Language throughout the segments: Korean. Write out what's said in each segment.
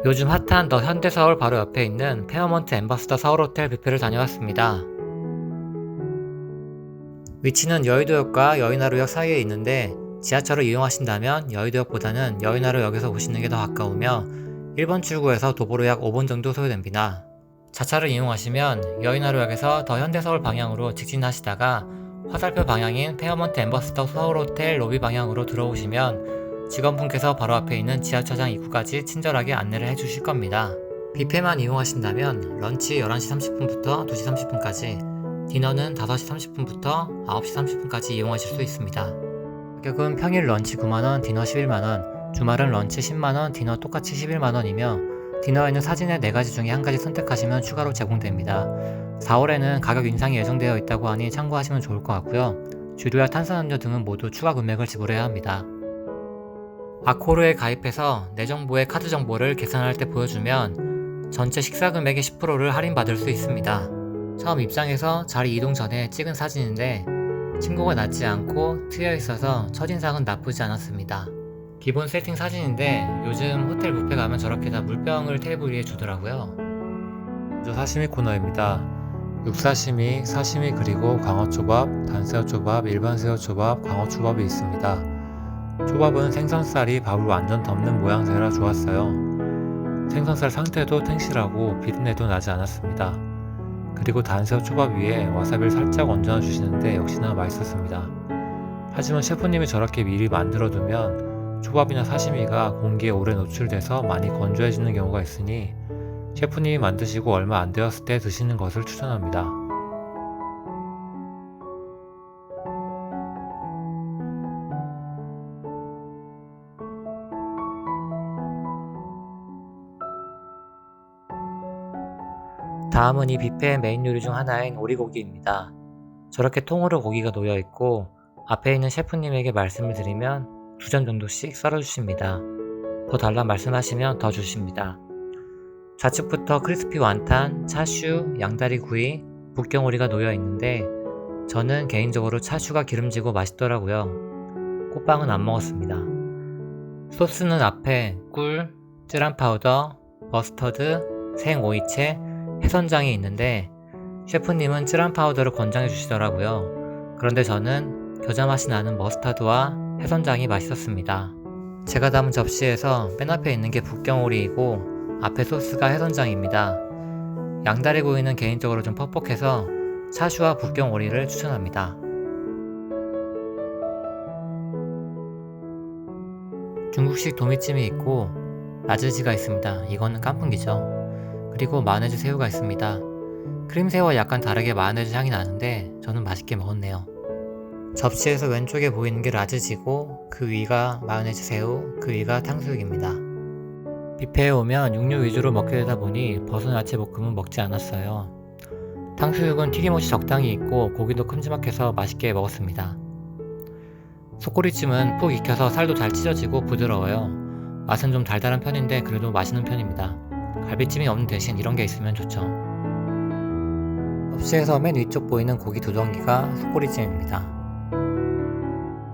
요즘 핫한 더 현대서울 바로 옆에 있는 페어먼트 엠버스더 서울호텔 뷔페를 다녀왔습니다. 위치는 여의도역과 여의나루역 사이에 있는데 지하철을 이용하신다면 여의도역보다는 여의나루역에서 오시는 게 더 가까우며 1번 출구에서 도보로 약 5분 정도 소요됩니다. 자차를 이용하시면 여의나루역에서 더 현대서울 방향으로 직진하시다가 화살표 방향인 페어먼트 엠버스더 서울호텔 로비 방향으로 들어오시면 직원분께서 바로 앞에 있는 지하철장 입구까지 친절하게 안내를 해주실 겁니다. 뷔페만 이용하신다면 런치 11시 30분부터 2시 30분까지, 디너는 5시 30분부터 9시 30분까지 이용하실 수 있습니다. 가격은 평일 런치 9만원, 디너 11만원, 주말은 런치 10만원, 디너 똑같이 11만원이며 디너에는 사진의 4가지 중에 1가지 선택하시면 추가로 제공됩니다. 4월에는 가격 인상이 예정되어 있다고 하니 참고하시면 좋을 것 같고요. 주류와 탄산음료 등은 모두 추가 금액을 지불해야 합니다. 아코르에 가입해서 내 정보의 카드 정보를 계산할 때 보여주면 전체 식사 금액의 10%를 할인받을 수 있습니다. 처음 입장해서 자리 이동 전에 찍은 사진인데 친구가 낮지 않고 트여 있어서 첫인상은 나쁘지 않았습니다. 기본 세팅 사진인데 요즘 호텔 뷔페 가면 저렇게 다 물병을 테이블 위에 주더라고요. 먼저 사시미 코너입니다. 육사시미, 사시미 그리고 광어초밥, 단새우초밥, 일반 새우초밥, 광어초밥이 있습니다. 초밥은 생선살이 밥을 완전 덮는 모양새라 좋았어요. 생선살 상태도 탱실하고 비린내도 나지 않았습니다. 그리고 단새우 초밥 위에 와사비를 살짝 얹어 주시는데 역시나 맛있었습니다. 하지만 셰프님이 저렇게 미리 만들어두면 초밥이나 사시미가 공기에 오래 노출돼서 많이 건조해지는 경우가 있으니 셰프님이 만드시고 얼마 안 되었을 때 드시는 것을 추천합니다. 다음은 이 뷔페의 메인 요리 중 하나인 오리고기입니다. 저렇게 통으로 고기가 놓여있고 앞에 있는 셰프님에게 말씀을 드리면 2점 정도씩 썰어주십니다. 더 달라 말씀하시면 더 주십니다. 좌측부터 크리스피 완탄, 차슈, 양다리 구이, 북경오리가 놓여있는데 저는 개인적으로 차슈가 기름지고 맛있더라고요. 꽃빵은 안 먹었습니다. 소스는 앞에 꿀, 쯔란 파우더, 머스터드, 생오이채, 해선장이 있는데 셰프님은 쯔란 파우더를 권장해 주시더라고요. 그런데 저는 겨자 맛이 나는 머스타드와 해선장이 맛있었습니다. 제가 담은 접시에서 맨 앞에 있는 게 북경오리이고 앞에 소스가 해선장입니다. 양다리구이는 개인적으로 좀 퍽퍽해서 차슈와 북경오리를 추천합니다. 중국식 도미찜이 있고 라즈지가 있습니다. 이거는 깐풍기죠. 그리고 마요네즈 새우가 있습니다. 크림새우와 약간 다르게 마요네즈 향이 나는데 저는 맛있게 먹었네요. 접시에서 왼쪽에 보이는 게 라즈지고 그 위가 마요네즈 새우, 그 위가 탕수육입니다. 뷔페에 오면 육류 위주로 먹게 되다 보니 버섯 야채 볶음은 먹지 않았어요. 탕수육은 튀김옷이 적당히 있고 고기도 큼지막해서 맛있게 먹었습니다. 속꼬리찜은 푹 익혀서 살도 잘 찢어지고 부드러워요. 맛은 좀 달달한 편인데 그래도 맛있는 편입니다. 갈비찜이 없는 대신 이런 게 있으면 좋죠. 접시에서 맨 위쪽 보이는 고기 두 덩이가 속꼬리찜입니다.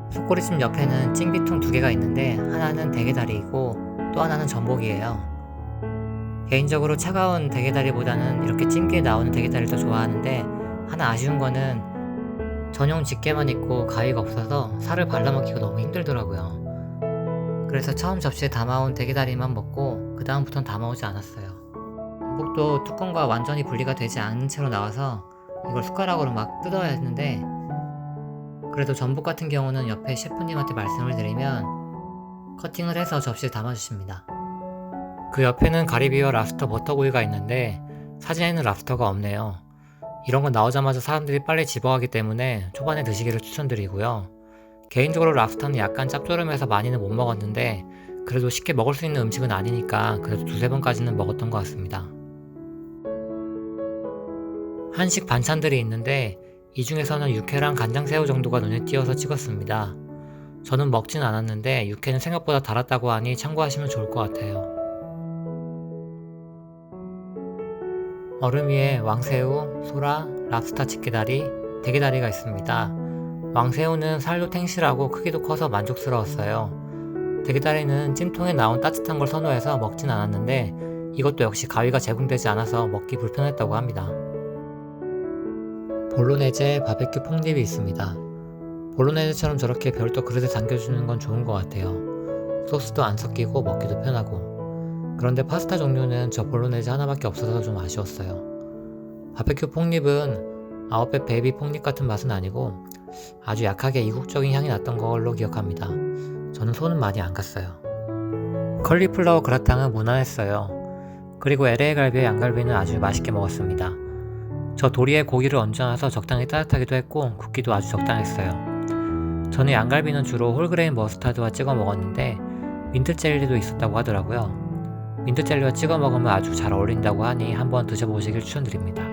속꼬리찜 옆에는 찜비통 2개가 있는데 하나는 대게다리이고 또 하나는 전복이에요. 개인적으로 차가운 대게다리보다는 이렇게 찜기에 나오는 대게다리를 더 좋아하는데 하나 아쉬운 거는 전용 집게만 있고 가위가 없어서 살을 발라먹기가 너무 힘들더라고요. 그래서 처음 접시에 담아온 대게다리만 먹고 그 다음부턴 담아오지 않았어요. 전복도 뚜껑과 완전히 분리가 되지 않은 채로 나와서 이걸 숟가락으로 막 뜯어야 했는데 그래도 전복 같은 경우는 옆에 셰프님한테 말씀을 드리면 커팅을 해서 접시에 담아주십니다. 그 옆에는 가리비와 랍스터 버터구이가 있는데 사진에는 랍스터가 없네요. 이런 건 나오자마자 사람들이 빨리 집어가기 때문에 초반에 드시기를 추천드리고요. 개인적으로 랍스터는 약간 짭조름해서 많이는 못 먹었는데 그래도 쉽게 먹을 수 있는 음식은 아니니까 그래도 2-3번까지는 먹었던 것 같습니다. 한식 반찬들이 있는데 이 중에서는 육회랑 간장새우 정도가 눈에 띄어서 찍었습니다. 저는 먹진 않았는데 육회는 생각보다 달았다고 하니 참고하시면 좋을 것 같아요. 얼음 위에 왕새우, 소라, 랍스터 집게다리, 대게다리가 있습니다. 왕새우는 살도 탱실하고 크기도 커서 만족스러웠어요. 대게다리는 찜통에 나온 따뜻한 걸 선호해서 먹진 않았는데 이것도 역시 가위가 제공되지 않아서 먹기 불편했다고 합니다. 볼로네제 바베큐 퐁립이 있습니다. 볼로네제처럼 저렇게 별도 그릇에 담겨주는 건 좋은 것 같아요. 소스도 안 섞이고 먹기도 편하고. 그런데 파스타 종류는 저 볼로네제 하나밖에 없어서 좀 아쉬웠어요. 바베큐 퐁립은 아웃백 베이비 퐁립 같은 맛은 아니고 아주 약하게 이국적인 향이 났던 걸로 기억합니다. 저는 손은 많이 안 갔어요. 컬리플라워 그라탕은 무난했어요. 그리고 LA 갈비의 양갈비는 아주 맛있게 먹었습니다. 저 도리에 고기를 얹어놔서 적당히 따뜻하기도 했고 굽기도 아주 적당했어요. 저는 양갈비는 주로 홀그레인 머스타드와 찍어 먹었는데 민트 젤리도 있었다고 하더라고요. 민트 젤리와 찍어 먹으면 아주 잘 어울린다고 하니 한번 드셔보시길 추천드립니다.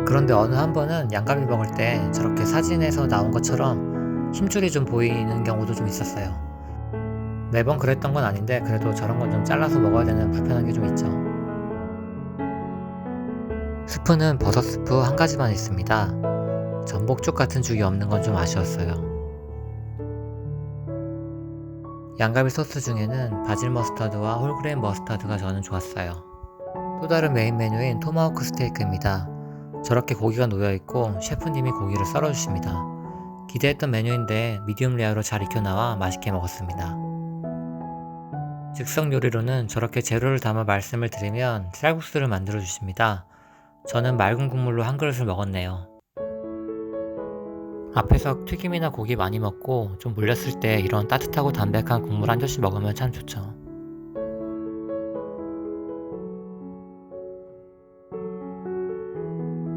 그런데 어느 한 번은 양갈비 먹을 때 저렇게 사진에서 나온 것처럼 힘줄이 좀 보이는 경우도 좀 있었어요. 매번 그랬던 건 아닌데 그래도 저런 건 좀 잘라서 먹어야 되는 불편한 게 좀 있죠. 스프는 버섯 스프 한 가지만 있습니다. 전복죽 같은 죽이 없는 건 좀 아쉬웠어요. 양갈비 소스 중에는 바질 머스타드와 홀그레인 머스타드가 저는 좋았어요. 또 다른 메인 메뉴인 토마호크 스테이크입니다. 저렇게 고기가 놓여있고 셰프님이 고기를 썰어주십니다. 기대했던 메뉴인데 미디움 레어로 잘 익혀나와 맛있게 먹었습니다. 즉석 요리로는 저렇게 재료를 담아 말씀을 드리면 쌀국수를 만들어 주십니다. 저는 맑은 국물로 한 그릇을 먹었네요. 앞에서 튀김이나 고기 많이 먹고 좀 물렸을 때 이런 따뜻하고 담백한 국물 한 젓씩 먹으면 참 좋죠.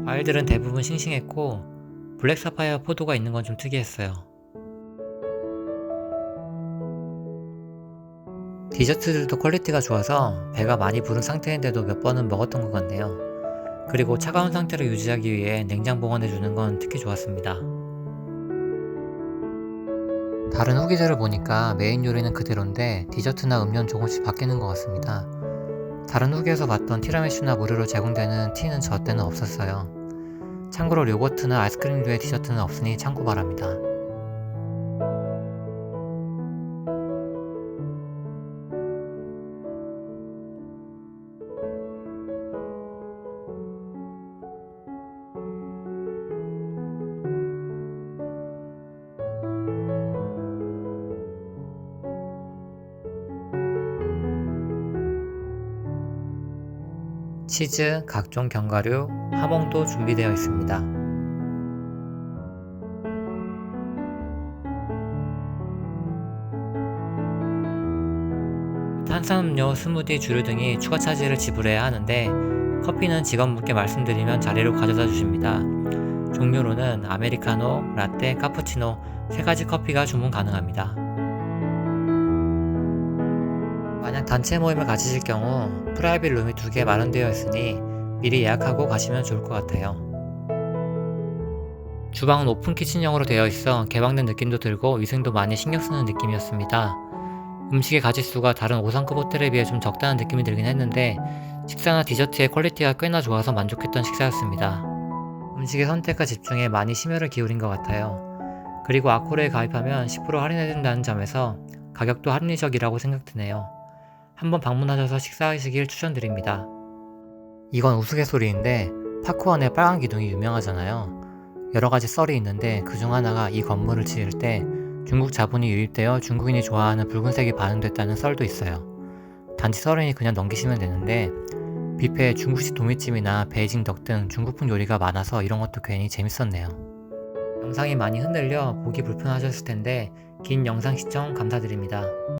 과일들은 대부분 싱싱했고 블랙 사파이어 포도가 있는 건 좀 특이했어요. 디저트들도 퀄리티가 좋아서 배가 많이 부른 상태인데도 몇 번은 먹었던 것 같네요. 그리고 차가운 상태로 유지하기 위해 냉장 보관해주는 건 특히 좋았습니다. 다른 후기들을 보니까 메인 요리는 그대로인데 디저트나 음료는 조금씩 바뀌는 것 같습니다. 다른 후기에서 봤던 티라미슈나 무료로 제공되는 티는 저 때는 없었어요. 참고로 요거트나 아이스크림류의 디저트는 없으니 참고 바랍니다. 치즈, 각종 견과류, 하몽도 준비되어 있습니다. 탄산음료, 스무디, 주류 등이 추가 차지를 지불해야 하는데 커피는 직원분께 말씀드리면 자리로 가져다 주십니다. 종류로는 아메리카노, 라떼, 카푸치노 3가지 커피가 주문 가능합니다. 만약 단체 모임을 가지실 경우 프라이빗 룸이 2개 마련되어 있으니 미리 예약하고 가시면 좋을 것 같아요. 주방은 오픈 키친형으로 되어 있어 개방된 느낌도 들고 위생도 많이 신경쓰는 느낌이었습니다. 음식의 가짓수가 다른 5성급 호텔에 비해 좀 적다는 느낌이 들긴 했는데 식사나 디저트의 퀄리티가 꽤나 좋아서 만족했던 식사였습니다. 음식의 선택과 집중에 많이 심혈을 기울인 것 같아요. 그리고 아코르에 가입하면 10% 할인해준다는 점에서 가격도 합리적이라고 생각드네요. 한번 방문하셔서 식사하시길 추천드립니다. 이건 우스갯소리인데 파쿠원의 빨간 기둥이 유명하잖아요. 여러가지 썰이 있는데 그중 하나가 이 건물을 지을 때 중국 자본이 유입되어 중국인이 좋아하는 붉은색이 반응됐다는 썰도 있어요. 단지 썰이니 그냥 넘기시면 되는데 뷔페에 중국식 도미찜이나 베이징 덕 등 중국풍 요리가 많아서 이런 것도 괜히 재밌었네요. 영상이 많이 흔들려 보기 불편하셨을 텐데 긴 영상 시청 감사드립니다.